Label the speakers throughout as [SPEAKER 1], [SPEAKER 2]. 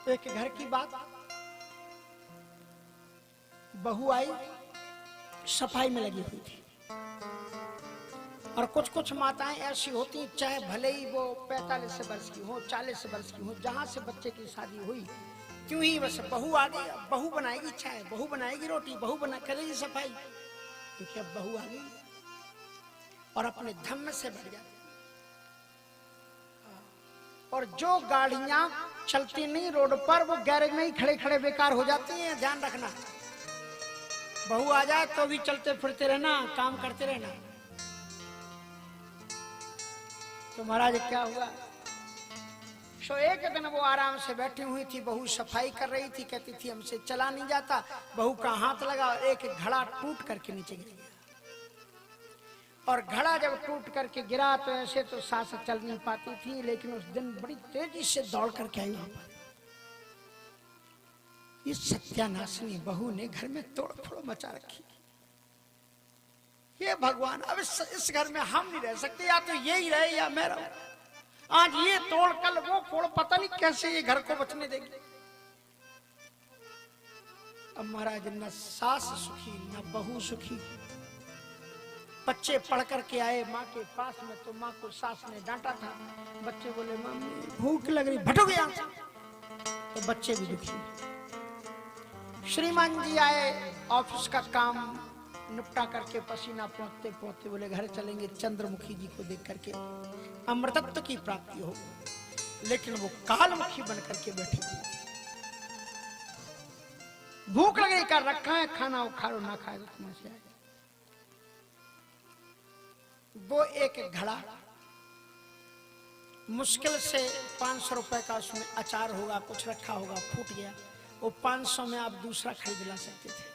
[SPEAKER 1] एक घर की बात, बहू आई, सफाई में लगी हुई थी। और कुछ कुछ माताएं ऐसी होती, चाहे भले ही वो 45 वर्ष की हो, 40 वर्ष की हो, जहां से बच्चे की शादी हुई, क्यों ही बस बहू आ गई, बहू बनाएगी चाय, बहू बनाएगी रोटी, बहू करेगी सफाई, क्योंकि अब बहू आ गई और अपने धम्म से भर जाती। और जो गाड़ियां चलती नहीं रोड पर, वो गैरेज में ही खड़े खड़े बेकार हो जाती हैं, ध्यान रखना। बहू आ जाए तो भी चलते फिरते रहना, काम करते रहना। तो महाराज क्या हुआ, सो एक दिन वो आराम से बैठी हुई थी, बहू सफाई कर रही थी, कहती थी हमसे चला नहीं जाता। बहू का हाथ लगा और एक घड़ा टूट करके नीचे गिर गया। और घड़ा जब टूट करके गिरा तो ऐसे तो सास चल नहीं पाती थी, लेकिन उस दिन बड़ी तेजी से दौड़ करके आई वहां पर। इस सत्यानाशिनी बहू ने घर में तोड़ फोड़ मचा रखी। ये भगवान, अब इस घर में हम नहीं रह सकते, या तो ये ही रहे या मैं रहूं। आज ये तोड़ कल वो फोड़, पता नहीं कैसे ये घर को बचने देगी। अब महाराज न सास सुखी न बहू सुखी। बच्चे पढ़ करके आए माँ के पास में, तो माँ को सास ने डांटा था। बच्चे बोले मम्मी भूख लग रही, भटक गया। तो बच्चे भी दुखी। श्रीमान जी आए, ऑफिस का काम निपटा करके पसीना पोंछते पोंछते बोले घर चलेंगे, चंद्रमुखी जी को देख करके अमृतत्व की प्राप्ति हो। लेकिन वो कालमुखी बन करके बैठी थी। भूख लगे कर रखा है, खाना उखाड़ो ना खाए तो समस्या है। वो एक घड़ा मुश्किल से 500 रुपए का, उसमें अचार होगा, कुछ रखा होगा, फूट गया। वो 500 में आप दूसरा खरीद ला सकते थे।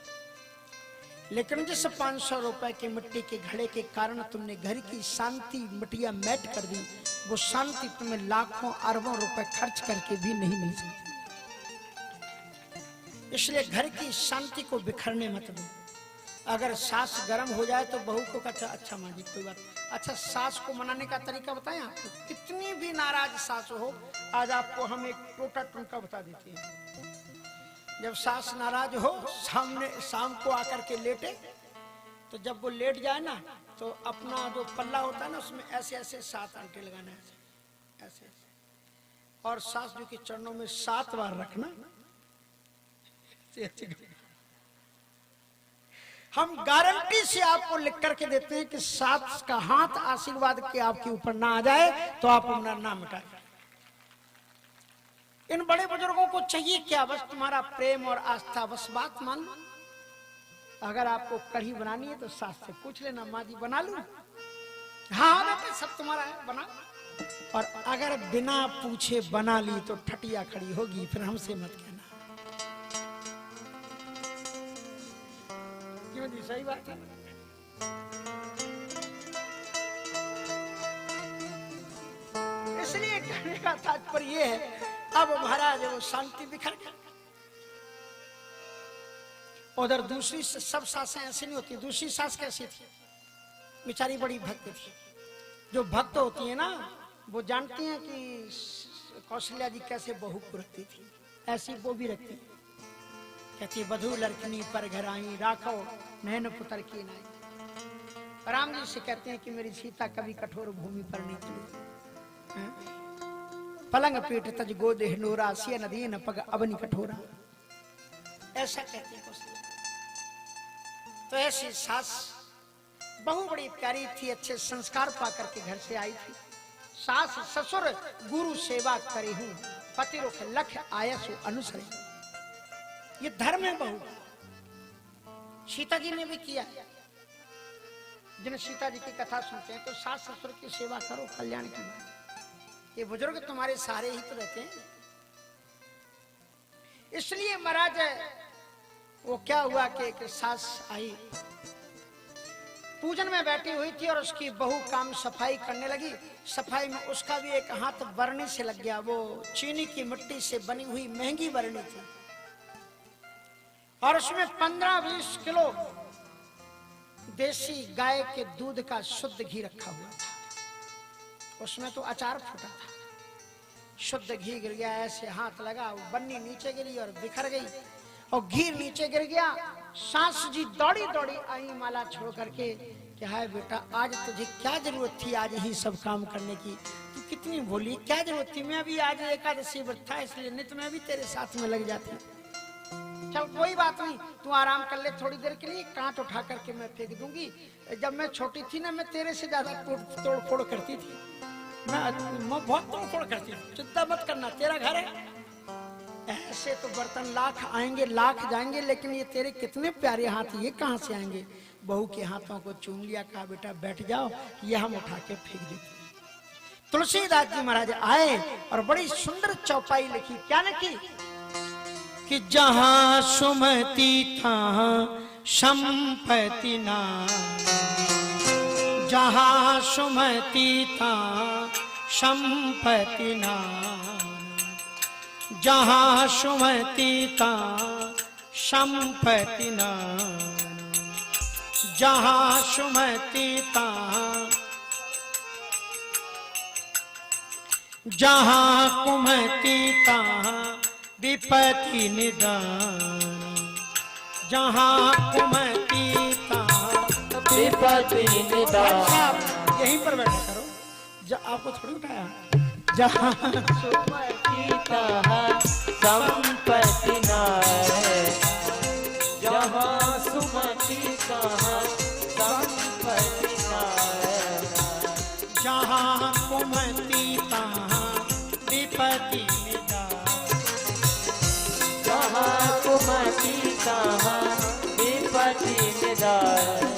[SPEAKER 1] लेकिन जिस 500 रुपए के मिट्टी के घड़े के कारण तुमने घर की शांति मिटिया मैट कर दी, वो शांति तुम्हें लाखों अरबों रुपए खर्च करके भी नहीं मिल सकती। इसलिए घर की शांति को बिखरने मत दो। अगर सास गर्म हो जाए तो बहू को कहता अच्छा माँ जी कोई बात। अच्छा, सास को मनाने का तरीका बताएं आपको। कितनी भी नाराज सास हो, आज आपको हम एक टोटा टुनका बता देते हैं। जब सास नाराज हो, सामने शाम को आकर के लेटे, तो जब वो लेट जाए ना, तो अपना जो पल्ला होता है ना, उसमें ऐसे ऐसे 7 आंटे लगाना है, ऐसे ऐसे, और सास जी के चरणों में 7 बार रखना। हम गारंटी से आपको लिख करके देते हैं कि सास का हाथ आशीर्वाद के आपके ऊपर ना आ जाए तो आप अपना नाम मिटाएं। इन बड़े बुजुर्गों को चाहिए क्या, बस तुम्हारा प्रेम और आस्था, बस बात मान लो। अगर आपको कढ़ी बनानी है तो सास से पूछ लेना, माँ जी बना लूं? हाँ बेटे सब तुम्हारा है, बना। और अगर बिना पूछे बना ली तो ठटिया खड़ी होगी, फिर हमसे मत कहना। क्यों जी, सही बात है। इसलिए कहने का तात्पर्य ये है, अब महाराज वो शांति बिखर गई। उधर दूसरी सब सासें ऐसी नहीं होती। दूसरी सास कैसी थी, बेचारी बड़ी भक्त थी। जो भक्त होती है ना, वो जानती हैं कि कौशल्या जी कैसे बहू को रखती थी, ऐसी वो भी रखती। कहती वधू लड़कनी पर घर आई, राखो नैन पुत्र की नाई। राम जी से कहते हैं कि मेरी सीता कभी कठोर भूमि पर नहीं चली। पलंग पीठ तज गोद हिनोरा, सिय नदी न पग अबनी कठोरा, ऐसा कहते हैं कौशल्या। तो ऐसी सास बहु बड़ी प्यारी थी, अच्छे संस्कार पा करके घर से आई थी। सास ससुर गुरु सेवा करे हूं, पति रुख लख आयसु अनुसरे। ये धर्म है बहू। सीता जी ने भी किया। जिन सीता जी की कथा सुनते हैं तो सास ससुर की सेवा करो, कल्याण की बात। ये बुजुर्ग तुम्हारे सहारे ही तो रहते हैं। इसलिए महाराज वो क्या हुआ कि एक सास आई, पूजन में बैठी हुई थी और उसकी बहू काम सफाई करने लगी। सफाई में उसका भी एक हाथ बरनी से लग गया। वो चीनी की मिट्टी से बनी हुई महंगी बरनी थी और उसमें 15-20 किलो देसी गाय के दूध का शुद्ध घी रखा हुआ था। उसमें तो अचार फूटा था। शुद्ध घी गिर गया, ऐसे हाथ लगा, वो बन्नी नीचे गिरी और बिखर गई और घी नीचे गिर गया। सास जी दौड़ी दौड़ी आई माला छोड़ करके कि हाय बेटा, आज तुझे क्या जरूरत थी आज ही सब काम करने की, तू कितनी भोली, क्या जरूरत थी, मैं भी आज एकादशी व्रत था इसलिए, नहीं तो मैं भी तेरे साथ में लग जाती। चल कोई बात नहीं, तू आराम कर ले थोड़ी देर के लिए, कांट उठा करके मैं फेंक दूंगी। जब मैं छोटी थी ना, मैं तेरे से ज्यादा तोड़ फोड़ करती थी, मैं बहुत तोड़ फोड़ करती थी, चिंता मत करना, तेरा घर है। ऐसे तो बर्तन लाख आएंगे लाख जाएंगे, लेकिन ये तेरे कितने प्यारे हाथ, ये कहाँ से आएंगे। बहू के हाथों को चूम लिया, कहा बेटा बैठ जाओ, ये हम उठा के फेंक देते। तुलसीदास जी महाराज आए और बड़ी सुंदर चौपाई लिखी। क्या लिखी कि जहां सुमति था संपत्ति ना, जहां सुमति था संपत्ति ना, जहां सुमति था संपत्ति ना, जहां सुमति था, जहां कुमति था विपत्ति निदान, जहां कुमति था
[SPEAKER 2] विपत्ति निदान।
[SPEAKER 1] यहीं पर बैठा करो, आपको थोड़ी उठाया। जहां
[SPEAKER 2] सुमति था संपत्ति नाय, जहां सुमति था संपत्ति नाय,
[SPEAKER 1] जहां कुमति था विपत्ति निदान,
[SPEAKER 2] जहां कुमति था विपत्ति निदान।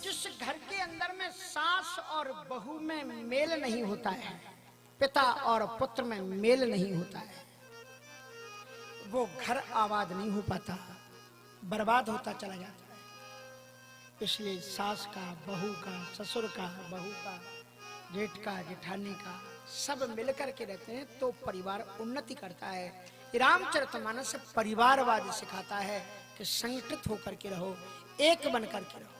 [SPEAKER 1] जिस घर के अंदर में सास और बहू में मेल नहीं होता है, पिता और पुत्र में मेल नहीं होता है, वो घर आबाद नहीं हो पाता, बर्बाद होता चला जाता है। इसलिए सास का, बहू का, ससुर का, बहू का, जेठ का, जेठानी का, सब मिलकर के रहते हैं तो परिवार उन्नति करता है। रामचरितमानस परिवारवाद सिखाता है कि संगठित होकर के रहो, एक बन करके रहो।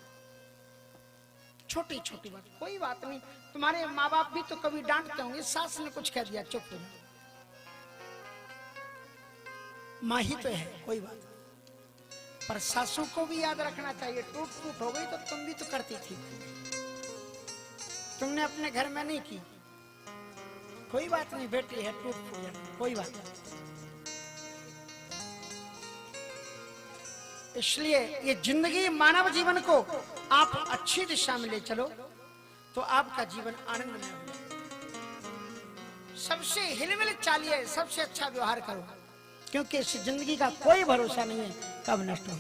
[SPEAKER 1] छोटी छोटी बात, कोई बात नहीं, तुम्हारे माँ बाप भी तो कभी डांटते होंगे, सास ने कुछ कह दिया चुप हो जाओ, माँ ही तो है, कोई बात नहीं। पर सासों को भी याद रखना चाहिए, टूट फूट हो गई तो तुम भी तो करती थी, तुमने अपने घर में नहीं की, कोई बात नहीं, बेटी है टूट फूट जाए, कोई बात नहीं। इसलिए ये जिंदगी, मानव जीवन को आप अच्छी दिशा में ले चलो तो आपका जीवन आनंदमय हो। सबसे हिलमिल चालिए, सबसे अच्छा व्यवहार करो, क्योंकि इस जिंदगी का कोई भरोसा नहीं है कब नष्ट हो।